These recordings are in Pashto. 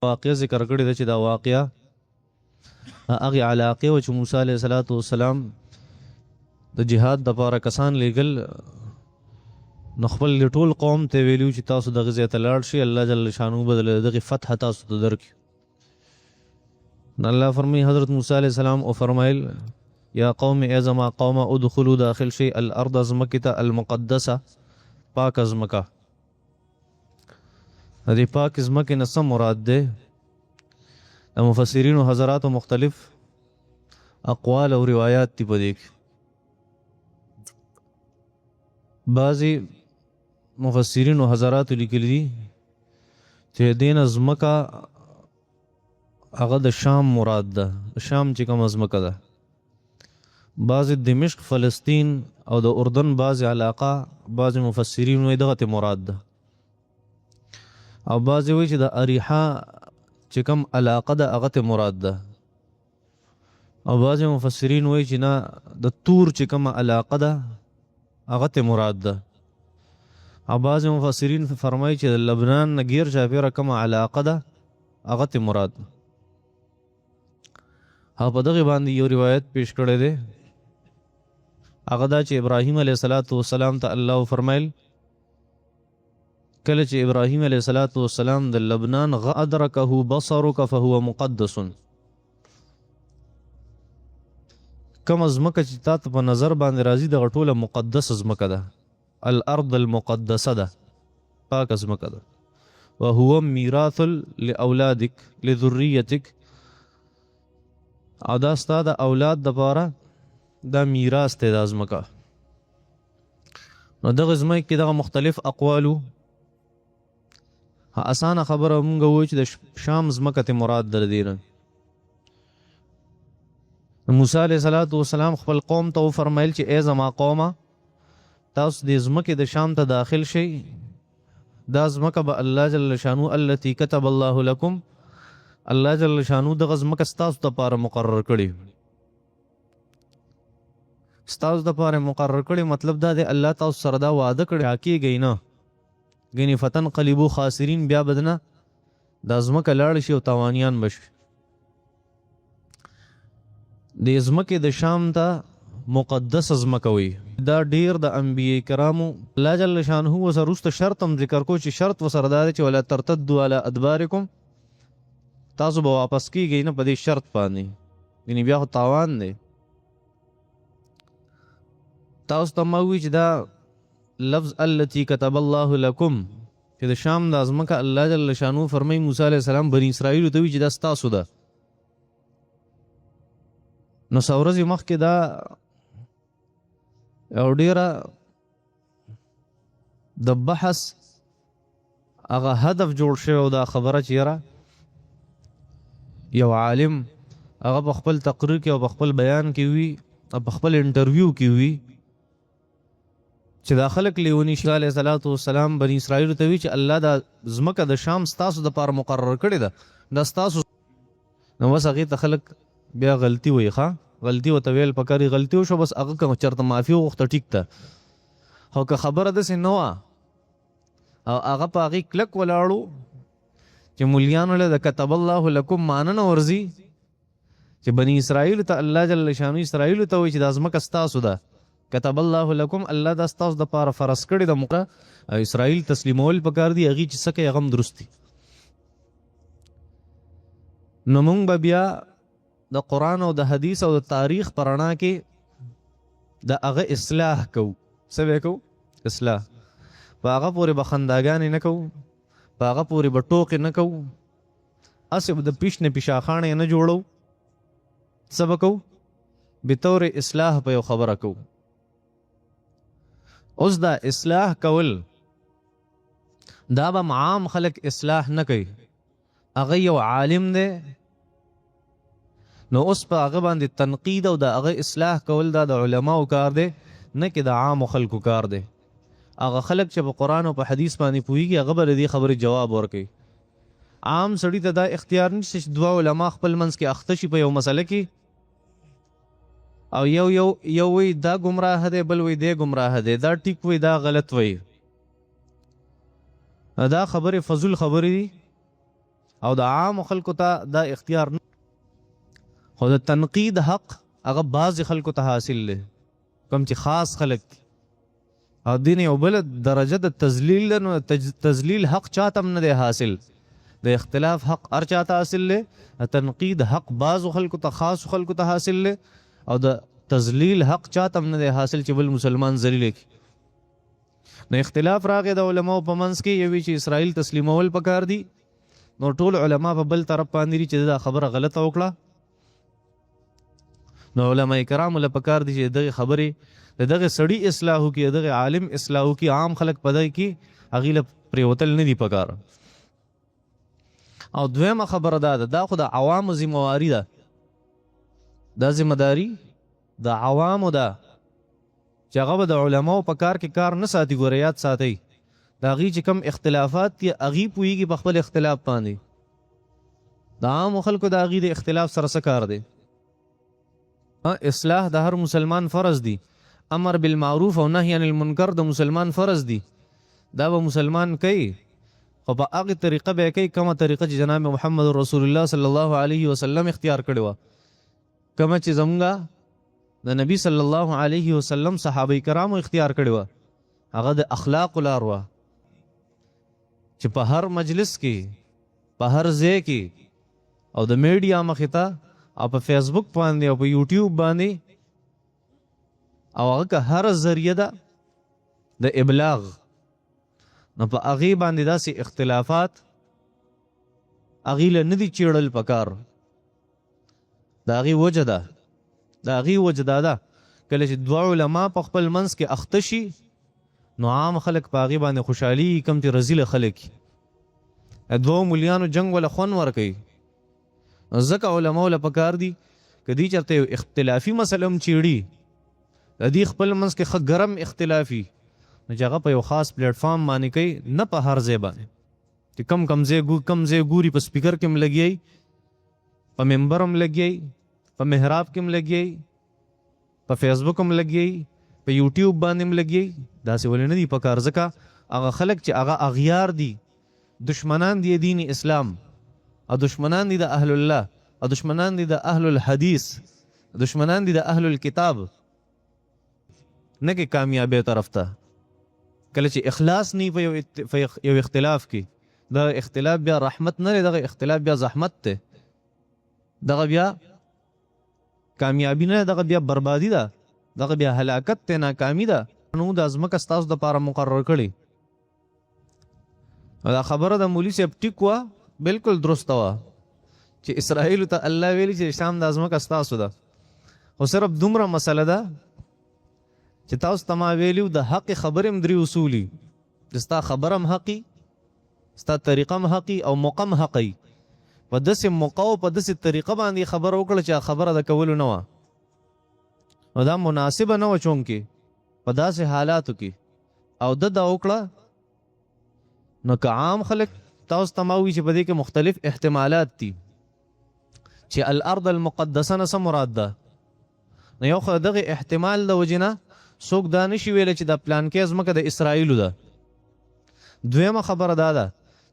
واقع ذکر کړی ده چې دا واقعه هغه علاقه و چې موسی علیه السلام د جهاد د پاره کسان لېږل نو خپل ټول قوم ته ویلو چې تاسو دغه ځای ته لاړ شئ الله جل شانو بدل دغه فتح تاسو ته درکړي. الله فرمایي حضرت موسی علیه السلام او فرمایل یا قوم ای زما قوم ادخلوا داخل شئ الارض ازمکه المقدسه پاک ازمکه. دې پاک ازمکه نه څه مراد ده؟ د مفسرینو حضرات مختلف اقوال او روایات دي په دې کې. بعضی مفسرینو حضرات لیکلي دي چې دین ازمکه هغه د شام مراد ده، شام چې کوم ازمکه ده. بعضی دمشق فلسطین او د اردن بعضی علاقه بعضی مفسرین وایي دغه مراد ده، او بعضی وایي چې د اریحا چې کوم علاقه ده هغه ته مراد ده، او بعضی مفسرین وایي چې نه د تور چې کوم علاقه ده هغه ته مراد ده، او بعضی مفسرین فرمایي چې د لبنان نه غیر چاپیره کوم علاقه ده هغه ته مراد ده. او په دغه باندې یو روایت پیش کړی دی، هغه دا چې ابراهیم علیه السلام ته الله فرمایل کله چې ابراهیم علیه السلام د لبنان ادرکه بصرک فهو مقدس، کوم ازمکه چې تا ته په نظر باندې راځي دغه ټوله مقدس ازمکه ده، الارض المقدسه ده، پاک ازمکه ده. وهو میراث لاولادک لذریتک، او دا ستا د اولاد دپاره دا میراث دی دا ازمکه. نو دغه ازمکه کې دغه مختلف اقوالو اسانه خبره مونږ وایو چې د شام ازمکه ته مراد در دی نه. موسی علیه السلام خپل قوم ته وفرمایل چې ای زما قومه تاسو د ازمکې د شام ته داخل شئ، دا ازمکه به الله جل شانو التي كتب الله لكم، الله جل شانو دغه ازمکه ستاسو دپاره مقرر کړي، ستاسو دپاره مقرر کړي. مطلب دا دی الله تاسو سره دا وعده کړی کېږئ نه ګنې فتنقلبوا خاسرین، بیا بدنه دا ازمکه لاړ شي او تاوانیان بشي. د ازمکې د شام ته مقدس ازمکه وي. دا ډیر د انبیاء کرامو الله جل شانه ورسره وروسته شرط هم ذکر کو چې شرط ورسره دا دی چې ولا ترتدوا علی ادبارکم، تاسو به واپس کیږئ نه په دې شرط باندې، یعنې بیا خو تاوان دی. تاسو ته ما ووایي چې دا لفظ التي كتب الله لكم چې د شام د ازمکه الله جل شانه فرمایي موسی علیه السلام بني اسرائیلو ته وایي چې دا ستاسو ده. نو څو ورځې مخکې دا یو ډیره د بحث هغه هدف جوړ شوی او دا خبره چې یاره یو عالم هغه په خپل تقریر کې او په خپل بیان کې وي او په خپل انټرویو کې وي چې دا خلک لیونی شي علیه السلام بني اسرائیلو ته وي چې الله دا ځمکه د شام ستاسو دپاره مقرر کړې ده، دا ستاسو. نو بس هغې ته خلک بیا غلطي وایي، ښه غلطي ورته ویل پکاري، غلطي وشوه بس هغه که چېرته معافي وغوښته ټیک ده، خو که خبره داسې نه وه او هغه په هغې کلک ولاړو چې مولیانو له د کتب الله لکم معنه نه ورځي چې بني اسرائیلو ته الله جل شانو اسرائیلو ته وایي چې دا ځمکه ستاسو ده، کتب الله لکم الله دا ستاسو دپاره فرض کړې ده مقرره، اسرائیل تسلیمول پکار دي، هغې چې څه کوي هغه هم درست دي. نو مونږ به بیا د قرآن او د حدیث او د تاریخ په رڼا کې د هغه اصلاح کوو. څه به کوو؟ اصلاح. په هغه پورې به خنداګانې نه کوو، په هغه پورې به ټوکې نه کوو، هسې به د پیش نه پیشاخانې نه جوړو. څه به کوو؟ بطور اصلاح په یو خبره کوو. اوس دا اصلاح کول دا به عام خلک اصلاح نه کوي، هغه یو عالم دی نو اوس په هغه باندې تنقید او د هغه اصلاح کول دا د علماو کار دی، نه کې د عامو خلکو کار دی. هغه خلک چې په قرآن او په حدیث باندې پوهېږي هغه به د دې خبرې جواب ورکوي. عام سړي ته دا اختیار نشته چې دوه علما خپل منځ کې اخته شي په یو مسله کې او یو وی دا گمراه دی بل وی دی گمراه دی، دا ټیک وی دا غلط وی. دا خبرې فضول خبرې دي او د عام خلکو ته دا اختیار نه، خو د تنقید حق هغه بعض خلکو ته حاصل دی، کوم چې خاص خلک دي. او دین یو بل درجه د تذلیل، نو تذلیل حق چاته هم نه دی حاصل، د اختلاف حق هر چاته حاصل دی، تنقید حق بعض خلکو ته خاص خلکو ته حاصل دی، او د تذلیل حق چاته هم نه دی حاصل چې بل مسلمان ذلیل کی. نو اختلاف راغی د علماو په منځ کې، یوی چې اسرائیل تسلیمول پکار دي، نو ټول علما په بل طرف باندې دي چې دا خبره غلطه وکړه. نو علما کرام له پکار دي چې دغه خبره دغه سړی اصلاح وکړي، دغه عالم اصلاح وکړي، عام خلک په دغه کې هغې له پرېوتل نه دي پکار. او دویمه خبره دا خو د عوامو ذمواري ده، دا ذمداري د عوامو ده چې هغه به د علماو په کار کې کار نه ساتي. ګوره یاد ساتئ، د هغې چې کم اختلافات دي هغې پوهېږي په خپل اختلاف باندې، د عامو خلکو د هغې د اختلاف سره څه کار دی. اصلاح د هر مسلمان فرض دی، امر بالمعروف او نهی عن المنکر د مسلمان فرض دی، دا به مسلمان کوي، خو په هغه طریقه به کوي کومه طریقه چې جناب محمد رسول الله صلی الله علیه وسلم اختیار کړې وه، کومه چې زمونږ د نبی صلی الله علیه وسلم صحابه کرامو اختیار کړې وه، هغه د اخلاقو لار وه چې په هر مجلس کې، په هر ځای کې، او د میډیا مخې ته، او په فیسبوک باندې او په یوټیوب باندې، او هغه که هر ذریعه ده د ابلاغ، نو په هغې باندې داسې اختلافات هغې له نه دي چیړل پکار. د هغې وجه ده، د هغې وجه دا ده کله چې دوه علما په خپل منځ کې اخته شي، نو عام خلک په هغې باندې خوشحالي، کم چې رزیله خلک دوو مولیانو جنګ وله خوند ورکوي. ځکه علماو له پکار دي که دوی چېرته یو اختلافي مسله هم چیړي، د دې خپل منځ کې ښه ګرم اختلافي، نو چې هغه په یو خاص پلیټفارم باندې کوي، نه په هر ځای باندې چې کم ځای ګوري، په سپیکر کې هم لګیي، په ممبر هم لګیي، په محراب کې هم لګیي، په فیسبوک هم لګیي، په یوټیوب باندې هم لګیي. داسې ولې نه دي پکار، ځکه هغه خلک چې هغه اغیار دي، دشمنان دي دین اسلام، او دشمنان دي د اهل الله، او دشمنان دي د اهل الحدیث، دشمنان دي د اهل الكتاب، نه کې کامیابی طرف ته. کله چې اخلاص نه په یو اختلاف کې، دا اختلاف بیا رحمت نه دی، دغه اختلاف بیا زحمت دی، دغه بیا کامیابی نه، دغه بیا بربادي ده، دغه بیا هلاکت دی، ناکامي ده. نو دا ځمکه ستاسو دپاره مقرر کړي. دا خبره د مولوي صاحب ټیک وه، بالکل درسته وه چې اسرائیلو ته الله ویلي چې شام دا ځمکه ستاسو ده، خو صرف دومره مسله ده چې تاسو ته ما ویلي د حق خبرې هم درې اصولي، چې ستا خبره هم حقي، ستا طریقه هم حقي، او موقع هم حقي. په داسې موقع او په داسې طریقه باندې خبره وکړه چې خبره د کولو نه وه، نو دا مناسبه نه وه چونکې په داسې حالاتو کې، او دا وکړه. نو که عام خلک تاسو ته ما وایي چې په دې کې مختلف احتمالات دي چې الارض المقدسه نه څه مراد ده، نو یو خو دغه احتمال د وجې نه څوک دا نشي ویلی چې دا پلانکې ځمکه د اسرائیلو ده. دویمه خبره دا ده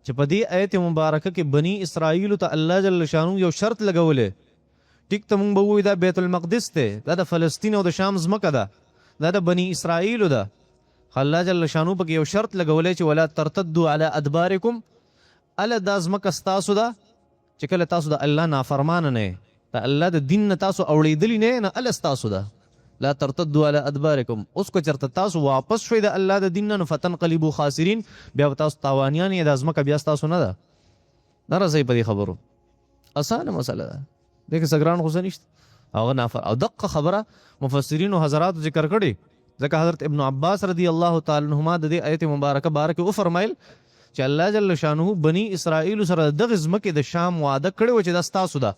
چې په دې آیت مبارکه کې بني اسرائیلو ته الله جل شانو یو شرط لګولی. ټیک ته مونږ به ووایو دا بیت المقدس دی، دا د فلسطین او د شام ځمکه ده، دا د بني اسرائیلو ده، الله جل شانو پکې یو شرط لګولی چې ولا ترتدوا علی ادبارکم، اله دا ځمکه ستاسو ده چې کله تاسو د الله نافرمانه نه، د الله د دین نه تاسو اوړېدلي نه، اله ستاسو ده. لا ترتدوا علی ادبارکم، اوس که چېرته تاسو واپس شوئ د الله د دین نه، نو فتنقلبوا خاسرین، بیا به تاسو تاوانیان یې، دا ځمکه بیا ستاسو نه ده. نه رسئ په دې خبرو، اسانه مسله ده، دې کې څه ګران خو څه نشته. او دقه خبره مفسرینو حضراتو ذکر کړې، ځکه حضرت ابن عباس رضی الله تعالی عنهما د دې آیت مبارکه باره کې وفرمایل چې الله جل شانه بني اسرائیل سره دغه ځمکې د شام وعده کړې وه چې دا ستاسو ده،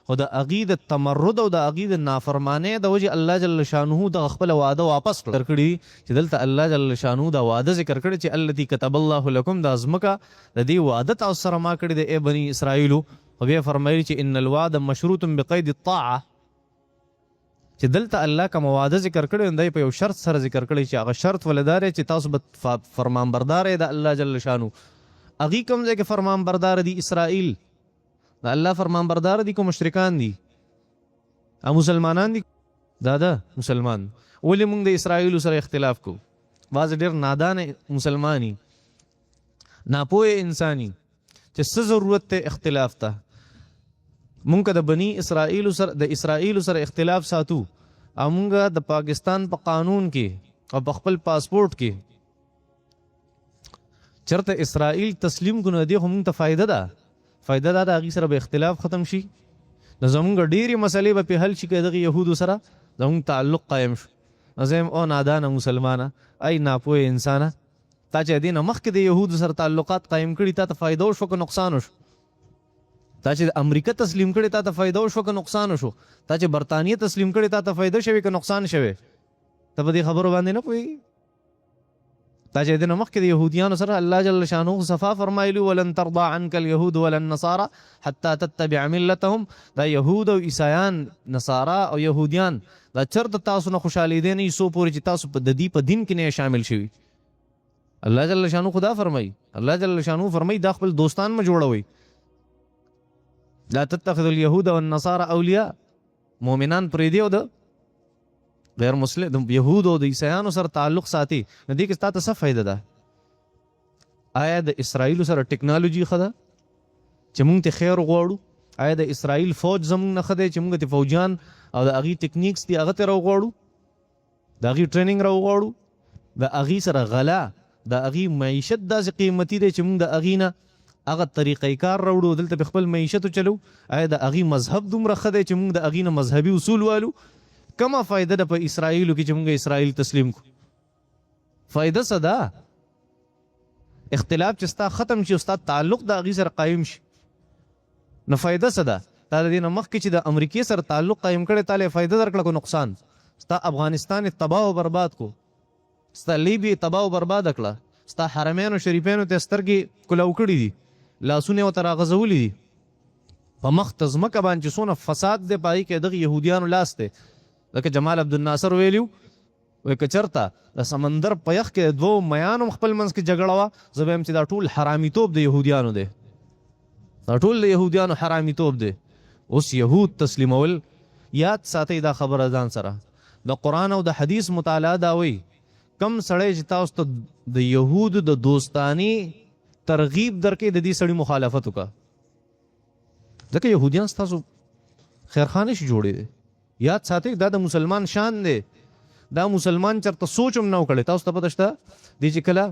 خو د هغې د تمرد او د هغې د نافرمانۍ د وجې الله جل شانه دغه خپله وعده واپس کړې، چې دلته الله جل شانه دا وعده ذکر کړې چې التي كتب الله لكم، دا ځمکه د دې وعده تاسو سره ما کړې د ای بني اسرائیلو. خو بیا فرمایي چې ان الوعد مشروط بقید الطاعه، چې دلته الله کوم وعده ذکر کړی دی په یو شرط سره ذکر کړی، چې هغه شرط ولې دا دی چې تاسو به فرمانبردار یې د الله جل شانو، هغه کوم ځای کې فرمان بردار دي اسرائیل د الله فرمان بردار دي کوم مشرکان دي او مسلمانان دي دا مسلمان ولې موږ د اسرائیل سره اختلاف کو باز ډېر نادان مسلمانی ناپوه انسانی چې څه ضرورت ته اختلاف ته مونږ د بنی اسرائیل سره د اسرائیل سره اختلاف ساتو او مونږ د پاکستان په قانون کې او په خپل پاسپورت کې چرته اسرائیل تسلیم کو نه دی خو مونږ ته فائدہ ده هغې سره به اختلاف ختم شي د زمونږ ډېرې مسلې به پې حل شي که دغه یهودو سره زمونږ تعلق قایم شو زم او نادانه مسلمانه ای ناپوه انسانه تا چې دې نه مخکې د یهودو سره تعلقات قایم کړي تا ته فایده وشو که نقصان وشو تا چې امریکا تسلیم کړي تا ته فایده وشو که نقصان وشو تا چې برطانیه تسلیم کړي تا ته فایده شوي که نقصان شوی ته په دې خبرو باندې نه پوهېږي تا چې دې نه مخکې د یهودیانو سره الله جل شانه صفا فرمایلي ولن ترضى عنك اليهود ولا النصارى حتى تتبع ملتهم دا یهود او عیسایان نصارا او یهودیان دا چرته تاسو نه خوشحالېدی نه څو پورې چې تاسو په د دې په دین کې نه شامل شوي الله جل شانه خدا فرمایي الله جل شانه فرمایي دا خپل دوستان مه جوړوئ لا تتخذوا اليهود والنصارى اولیاء مؤمنان پرېږدي او د غیر مسلم د یهود او د عیسایانو سره تعلق ساتي نو دې کې ستا ته څه فایده ده آیا د اسرائیل سره ټیکنالوژي ښه ده چې موږ ته خیر غواړو آیا د اسرائیل فوج زموږ نه ښه دی چې موږ ته فوجیان او د هغې ټیکنیکس دي هغه ته راوغواړو د هغې ټریننګ راوغواړو د هغې سره غلا د هغې معیشت داسې قیمتي دی چې موږ د هغې نه هغه طریقې کار راوړو دلته په خپل معیشت چلو آیا د هغې مذهب دومره ښه دی چې موږ د هغې نه مذهبي اصول والو کمه فایده ده په اسرائیلو کې چې موږ اسرائیل تسلیم کو فایده څه ده اختلاف چې ستا ختم شي او ستا تعلق د هغې سره قایم شي نو فایده څه ده تا د دې نه مخکې چې د امریکې سره تعلق قایم کړی تا له فایده درکړه کو نقصان ستا افغانستان تباه او برباد کو ستا لیبی تباه او برباد کړه ستا حرمینو شریفینو ته سترګې کلو کړي دي لاسونه ورته راغځولي دي په مخ ته ځمکه باندې چې څونه فساد دی په هغې کې دغه یهودیانو لاس دی لکه جمال عبدالناصر ویلیو وایي که چېرته د سمندر په یخ کې دوو میانو خپل منځ کې جګړه وه زه به یم چې دا ټول حرامیتوب د یهودیانو دی دا ټول د یهودیانو حرامیتوب دی اوس یهود تسلیمول یاد ساتئ دا خبره ځان سره د قرآن او د حدیث مطالعه دا وایي کم سړی چې تاسو ته د یهودو د دوستاني ترغیب درکې د دې سړي مخالفت وکړه ځکه یهودیان ستاسو خیرخانه شي جوړې دی یاد ساتئ دا د مسلمان شان دی دا مسلمان چرته سوچ هم نه وکړی تاسو ته پته شته دی چې کله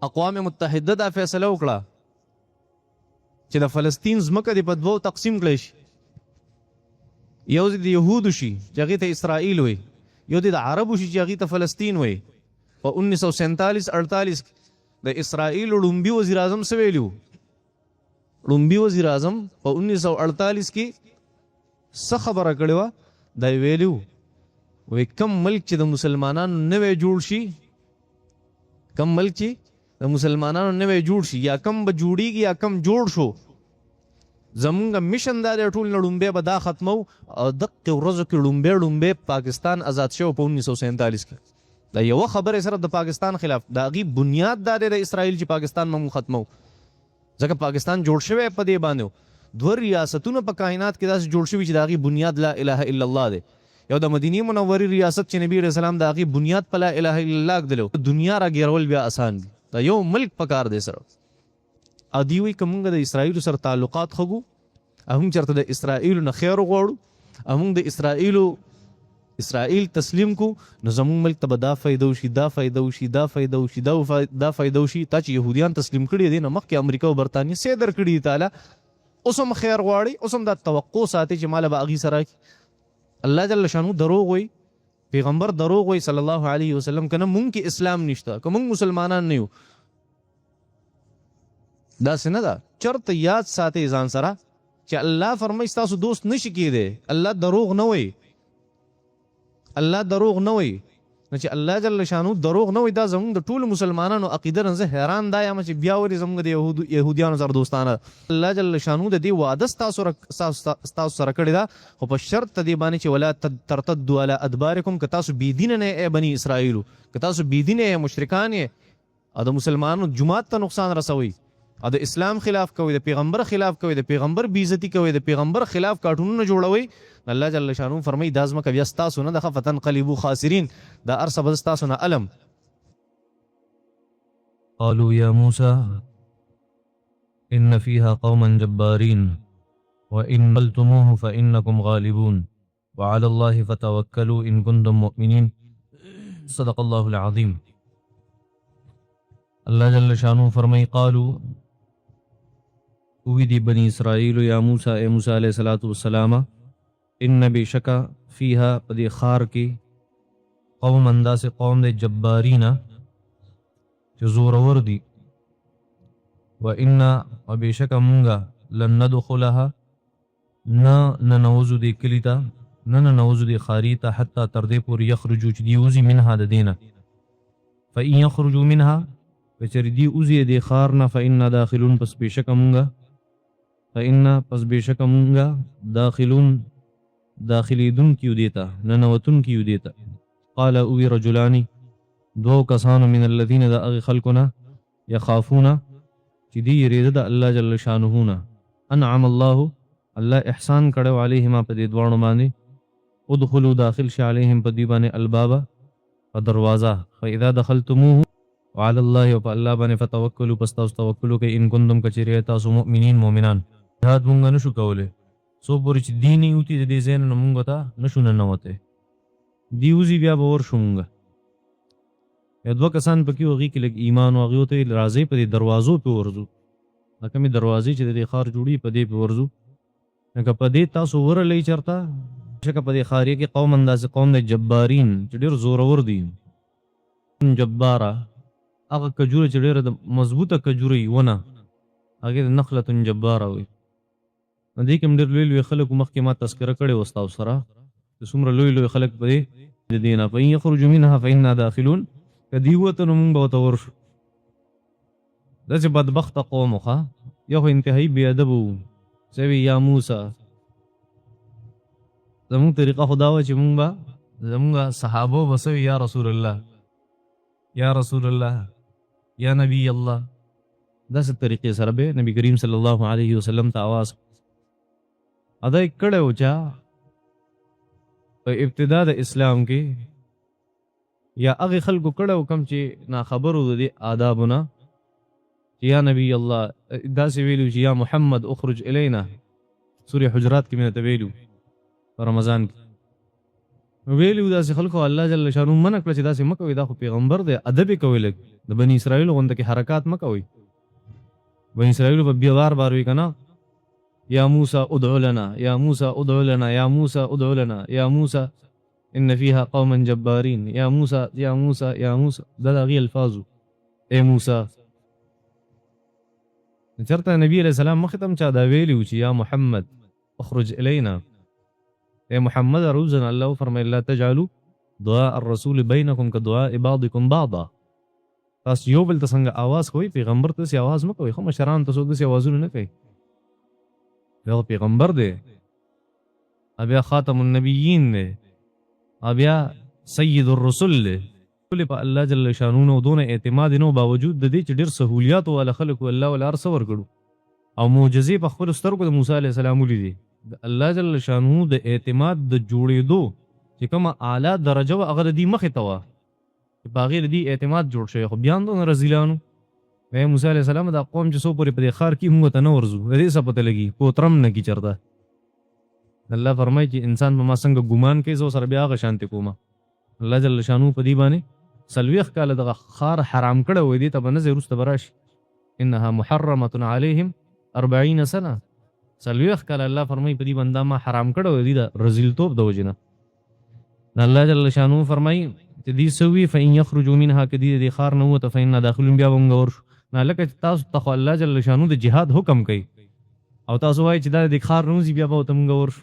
اقوام متحده دا فیصله وکړه چې د فلسطین ځمکه دې په دوو تقسیم کړی شي یو دې د یهودو شي چې هغې ته اسرائیل وایي یو دې د عربو شي چې هغې ته فلسطین وایي په 1947-48 د اسرائیل لومبي وزیر اعظم څه ویلي وو لومبي وزیر اعظم په 1948 کې څه خبره کړې وه دا یې ویلي وایي کم ملک چې د مسلمانانو نوی جوړ شي کم ملک چې د مسلمانانو نوی جوړ شي یا کم به جوړیږي یا کم جوړ شو زمونږ مشن دا دی ټول نه لومبی به دا ختمو او دقې ورځو کې لومبی پاکستان آزاد شوی په 1947 کې دا یوه خبرې سره د پاکستان خلاف د هغې بنیاد دا دی د اسرائیل چې پاکستان موږ ختمو ځکه پاکستان جوړ شوی په دې باندې دوه ریاستونه په کائنات کې داسې جوړ شوي چې د هغې بنیاد لا اله الا الله دی یو د مدینې منورې ریاست چې نبي علیه السلام د هغې بنیاد په لا اله الا الله ږدلی دنیا راګیرول بیا آسان دي دا یو ملک پکار دی سره او دوی وایي که موږ د اسرائیلو سره تعلقات ښه او موږ چېرته د اسرائیلو نه خیر وغواړو او موږ د اسرائیل تسلیم کو نو زموږ ملک ته به دا فایده وشي دا فایده وشي دا فایده وشي دا فایده وشي تا چې یهودیان تسلیم کړي دي نه مخکې امریکا او برطانیه سې در کړي دي تعالی اوس هم خیر غواړي اوس هم دا توقع ساتي چې ماله به هغې سره الله جل شانو دروغ وایي پیغمبر دروغ وایي صلی الله علیه وسلم که نه مونږ کې اسلام نشته که مونږ مسلمانان نه یو داسې نه ده چرته یاد ساتئ ځان سره چې الله فرمایي ستاسو دوست نشي کېدی الله دروغ نه وایي الله دروغ نه وایي نو چې الله جل شانو دروغ نه وایي دا زموږ د ټولو مسلمانانو عقیده نه زه حیران دا یم چې بیا ولې زموږ د یهودیانو سره دوستانه الله جل شانو د دې واده ستاسو سره کړې ده خو په شرط د دې باندې چې ولا ترتدوا علی ادبارکم که تاسو بېدینه نه ای بني اسرائیلو که تاسو بېدینه یې مشرکان یې او د مسلمانانو جماعت ته نقصان رسوي او د اسلام خلاف کوي، د پیغمبر خلاف کوي، د پیغمبر بیزتی کوي، د پیغمبر خلاف کارټونونه جوړوي، الله جل شانو فرمایي دا ځمکه بیا ستاسو نه ده، فتنقلبوا خاسرین، دا ارسه به ستاسو نه علم. قالوا يا موسى إن فيها قوما جبارين وإن قلتموه فإنكم غالبون وعلى الله فتوكلوا إن كنتم مؤمنين. صدق الله العظيم. اللہ جل شانو فرمائی قالوا اوی دی بنی اسرائیل یا موسیٰ اے موسیٰ علیہ السلام ان بشکا فیہا پدی خار کی قوم انداز قوم دے جبارینا چو زورور دی و انا و بشکا منگا لن ندخلها ننوزو دی کلیتا ننوزو دی خاریتا حتی تردے پور یخرجو چی دیوزی منها دا دینا فإن یخرجو منها وچر دی اوزی دی خارنا فإنا داخلون پس بیشک مونگا فإنا پس بیشک مونگا داخلون داخلیدن کیو دیتا ننوتن کیو دیتا. قال اوی رجلانی دو کسانو من الذین دا اغی خلقنا یخافونا چی دی رید دا اللہ جل شانہونا انعم اللہ احسان کڑو علیہما پا دی دوارنو باندے ادخلو داخل شا علیہم پا دی بانے البابا پا دروازہ فإذا دخلتموه وعلى الله وپا اللہ بانے فتوکلو پستاس توکلو کہ ان کندم کچری تاسو مؤمنین مومنان. جہاد مونگا نشو کولے سو پوری چی دینی ہوتی دی زین نمونگا تا نشو ننوتے دیوزی بیا باور شو مونگا. یا دو کسان پکی وغی که لگ ایمان واغیو تے رازی پا دی دروازو پی ورزو لکمی دروازی چی دی خار جوڑی پا دی پی ورزو نکا پا دی تاسو ور لئی چرتا شکا پا دی خاریه کی قوم انداز قوم دی جبارین چی دیر زورور دی جبارا اگه کجور چی دیر مضبوطه کجوری ونا اگه دی نخلتن جبارا وی ندی کم دیر لوی لوی خلق مخی ما تذکره کڑی وستاو سرا سمر لوی لوی خلق پا دی دینا فا این یخرجو منها فا اینا داخلون که دیوتنو منگ باوتا ورشو دا چی بدبخت قومو خوا یا خو انتہائی بیادبو سوی یا موسیٰ زمونگ طریقہ خداوہ چی مونگ با زمونگا صحابو بسوی یا رسول اللہ یا رسول اللہ یا نبی اللہ دا ست طریقے سر بے نبی کریم صلی اللہ علیہ وسلم تا آواز ادا ایک کڑے ہو چا ابتدا دا اسلام کے یا اغی خلقو کڑے ہو کم چی نا خبرو دی آدابنا یا نبی اللہ دا سی ویلو چی یا محمد اخرج الینا سوری حجرات کی میں تویلو رمضان کی ویلو دا سی خلقو اللہ جل شانو منک لچی دا سی مکوی دا خو پیغمبر دے ادبی کوئی لگ دا بنی اسرائیل غنده کی حرکات مکوی بنی اسرائیل با بیوار باروی کنا یا موسیٰ ادعو لنا یا موسیٰ ادعو لنا یا موسیٰ ادعو لنا یا موسیٰ ان فیہا قوما جبارین یا موسیٰ یا موسیٰ یا موسیٰ دا غی الفاظو اے موسیٰ چرتا نبی علیہ السلام مختم چا دا ویلیو چی یا محمد اخرج الینا اے محمد روزن اللہ فرمائی اللہ تجعلو دعاء الرسول بینکم کا دعاء بعضکم بعضا تاس یو بل تسنگ آواز کوئی پیغمبر تسی آواز مکوئی خو مشران تسو تسی آوازو نکوئی یا پیغمبر دے ابیا خاتم النبیین دے ابیا سید الرسول دے پا اللہ جل شانونو دون اعتماد نو باوجود دے چی دیر سہولیاتو والا خلقو اللہ والا ارسور کرو او موجزی پا خبر استرکو دا موسیٰ علیہ السلام لی دے اللہ جل شانونو دا اعتماد دا جوڑے دو چی کم اعلیٰ درجو اگر دی مخی توا باغیر دی اعتماد جوڑ شوی خب بیان دو نا رزیلانو میں موسیٰ علیہ السلام دا قوم چی سو پوری پا دی خار کی ہونگا تا نورزو دے سا پتہ لگی پوترم نکی چرتا اللہ فرمائی چی انسان پا ما سنگ گمان کے زو سر بیا آغا شانتی کوما اللہ جل شانو پا دی بانے سلویخ کالا دا خار حرام کڑا ہوئی دی تبا نزی روست براش انہا محرمتن علیہم 40 سنہ سلویخ کالا اللہ فرمائی پا دی بندہ ما حرام کڑا ہوئی دی دا رزیل توب دو جنا اللہ جل شانو فرمائی دی سوی فإن یخرجو منها کدی دی خار نوتا فإننا داخلون بیا بونگا ورشو نا لکا تاسو تخو اللہ جل شانو دی جہاد حکم کئی او تاسو وائی چی دا دی خار نوزی بیا باوتا مونگا ورشو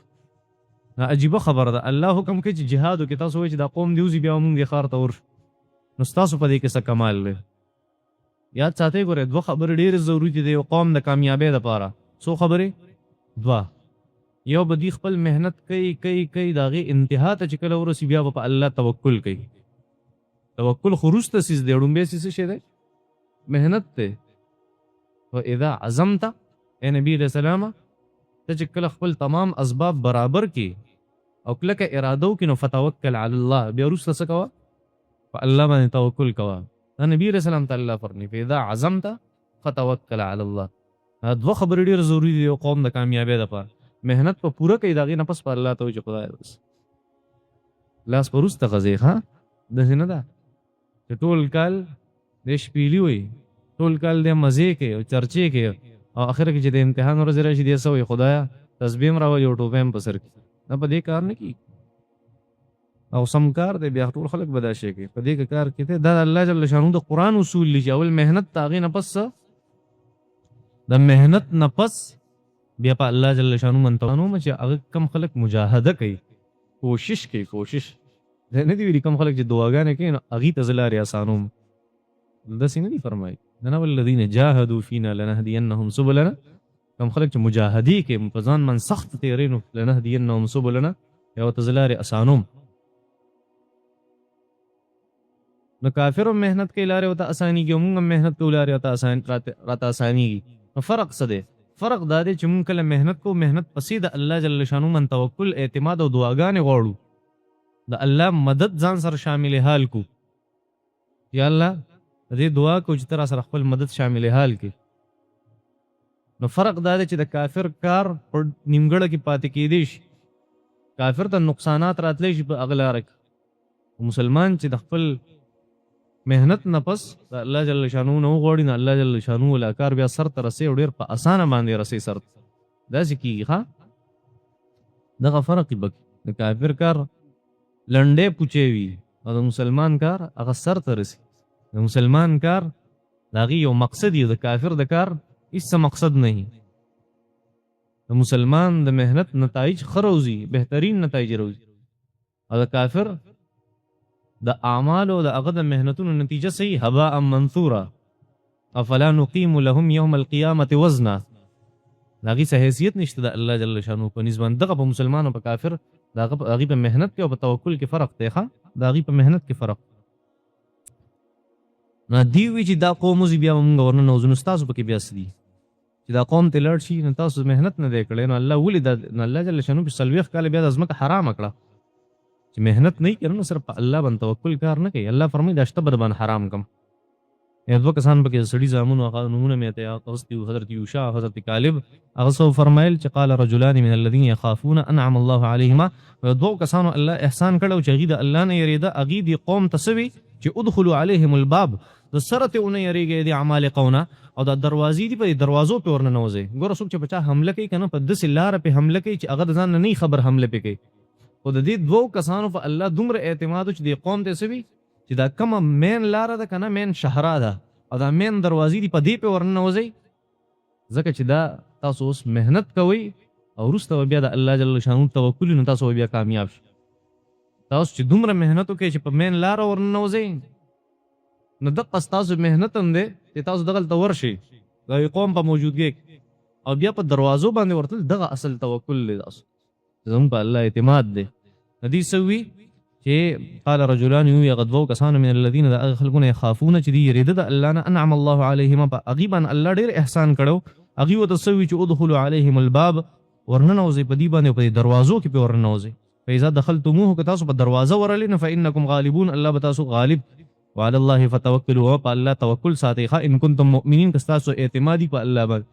نا عجیب خبر دا اللہ حکم کئی چی جہادو کی تاسو وائی چی دا قوم دیوزی بیا مونگ دی خار تا ورشو نستاسو پا دی کسا کمال لے یاد ساتے گو رہے دو خبر دیر ضروری تی دے قوم دا کامیابی دا پارا سو خبری دوا یو بدی خپل محنت کئی داغی انتہا تا چکل ورسی بیا پا اللہ توکل کئی توکل خروج تا سیز دے اڑن بے سیز شے دے محنت ته. فاذا عزمت اے نبی علیہ السلام ته چې کله خپل تمام اسباب برابر کی او کله اراده وکړي نو فتوکل علی الله، بیا وروسته څه کوه؟ په الله باندې توکل کوه. دا نبی علیہ السلام ته الله فرمایي فاذا عزمت فتوکل علی الله. دوه خبرې ډېرې ضروري دي یو قوم د کامیابۍ دپاره. محنت په پوره کوي، د هغې نه پس په الله ته وایي چې خدایه بس لاس په وروسته غځې. ښه داسې نه ده چې ټول کال د شپېلي وي، ټول کال د مزې کوي او چرچې کوي او اخر کې چې د امتحان ورځې راشي دی څه وایي خدایه تسبیح هم راولي او ټوپۍ هم په سر کړي. نه په دې کار نه کېږي او سم کار دی. بیا ټول خلک به دا شی کوي. په دې کار کې دا د الله جل شانو د قرآن اصول دي چې اول محنت ته هغې نه پس د محنت نه پس بیا په الله جل شانو منتوانو چې هغه کم خلک مجاهده کوي، کوشش کوي. کوشش نه دي ویلي کم خلک چې دعاګانې کوي نو هغې ته زه لارې اسانوم، داسې نه دي فرمایي. نه والذین جاهدوا فینا لنهدینهم سبلنا، کم خلک چې مجاهدې کوي په ځان من سخت تېرې نو لنهدینهم سبلنا یا ورته زه لارې اسانوم. نو کافر هم محنت کوي لارې ورته اسانېږي او مونږ هم محنت کوو لارې ورته راته اسانېږي. نو فرق څه دی؟ فرق دا دی چې مونږ کله محنت کوو محنت پسې د الله جل شانو من توکل اعتماد او دعاګانې غواړو، د الله مدد ځان سره شامل حال کو. یا الله د دې دعا کو چې ته را سره خپل مدد شامل حال کې. نو فرق دا دی چې د کافر کار په نیمګړه کې پاتې کېدی شي، کافر ته نقصانات راتلی شي په هغه لاره کې. مسلمان چې د خپل محنت نه پس د الله جل شانو نه وغواړي نو الله جل شانو له کار بیا سر ته رسي او ډېر په اسانه باندې رسي سر ته. داسې کېږي. ښه دغه فرق یې پکې د کافر کار لنډې پوچې وي او د مسلمان کار هغه سر ته رسي. د مسلمان کار د هغې یو مقصد وي، د کافر د کار هېڅ مقصد نه وي. د مسلمان د محنت نتایج ښه روزي، بهترین نتایج روزي، او د کافر د اعمالو د هغه د محنتونو نتیجه صحیح هباء منثورا. افلا نقیم لهم یوم القیامة وزنا. د هغې څه حیثیت نشته د الله جل شانو په نسبت. دغه په مسلمان او په کافر د هغې په محنت کې او په توکل کې فرق دی. ښه د هغې په محنت کې فرق. نو دی وی چې دا قوم وځي بیا مونږ ورننوځو نو ستاسو پکې بیا څه دي چې دا قوم ته لاړ شي نو تاسو محنت نه دی کړی. نو الله ولې نو الله جل شانو په 40 کاله بیا د ځمکه حرامه کړه چې محنت نه کوي نو صرف په الله باندې توکل کار نه کوي. الله فرمایي دا شته به باندې حرام کم. یا دوه کسان پکې سړي زامنو هغه نمونه مې ته اغوستي حضرت یوشع حضرت کالب هغه سو فرمایل چې قال رجلان من الذين يخافون انعم الله عليهما. دوه کسانو الله احسان کړو چې هغې د الله نه یریده، هغې دې قوم ته سوي چې ادخلوا عليهم الباب، د سره ته ونه یریږئ د عمالقونه او دا دروازې دي په دروازو پې ورننوځئ. ګوره څوک چې په چا حمله کوي که نه په داسې لاره پې حمله کوي چې هغه د ځان نه نه خبر حمله پې کوي. خو د دې دوو کسانو په الله دومره اعتماد چې دې قوم ته څه وي چې دا کومه مین لاره ده که نه مین شهره ده او دا مین دروازې دي په دې پې ورننوځئ، ځکه چې دا تاسو اوس محنت کوئ او وروسته بیا د الله جل شانو توکل نو تاسو بیا کامیاب شئ. تاسو چې دومره محنت وکړئ چې په مین لاره ورننوځئ نو دقه ستاسو محنت هم دی چې تاسو دغلته ورشئ د یو قوم په موجودګۍ او بیا په دروازو باندې ورتل، دغه اصل توکل دی تاسو زموږ په الله اعتماد دی. ندی سوي چې قال رجلان یو هغه دوه کسان من الذین د هغه خلکونه یخافون چې دی یریده د الله نه انعم الله علیهما په هغې باندې الله ډېر احسان کړو. هغې ورته سوي چې ادخلوا علیهم الباب، ورننوځئ په دې باندې په دې دروازو کې پې ورننوځئ. فاذا دخلتموه که تاسو په دروازه ورغلئ نو فانکم غالبون، الله به تاسو غالب. وعلى الله فتوکلوا، په الله توکل ساتئ ان کنتم مؤمنین که ستاسو اعتمادي په الله باندې